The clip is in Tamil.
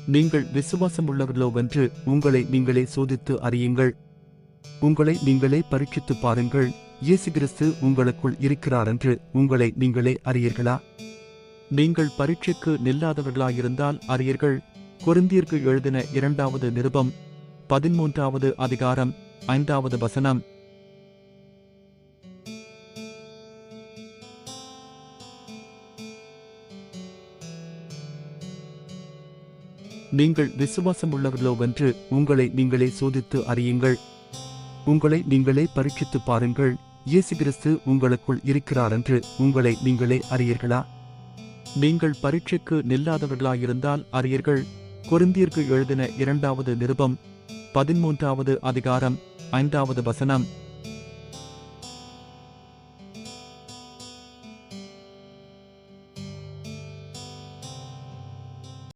நீங்கள் விசுவாசமுள்ளவர்களோவென்று உங்களை நீங்களே சோதித்து அறியுங்கள். உங்களை நீங்களே பரீட்சித்துப் பாருங்கள். இயேசு கிறிஸ்து உங்களுக்குள் இருக்கிறாரென்று உங்களை நீங்களே அறியீர்களா? நீங்கள் பரீட்சைக்கு நில்லாதவர்களாயிருந்தால் அறியீர்கள். கொரிந்தியருக்கு எழுதின 2வது நிருபம் 13வது அதிகாரம் 5வது வசனம். நீங்கள் விசுவாசமுள்ளவர்களோவென்று உங்களை நீங்களே சோதித்து அறியுங்கள். உங்களை நீங்களே பரீட்சித்துப் பாருங்கள். இயேசு கிறிஸ்து உங்களுக்குள் இருக்கிறாரென்று உங்களை நீங்களே அறியீர்களா? நீங்கள் பரீட்சைக்கு நில்லாதவர்களாயிருந்தால் அறியீர்கள். கொரிந்தியருக்கு எழுதின 2வது நிருபம் 13வது அதிகாரம் 5வது வசனம்.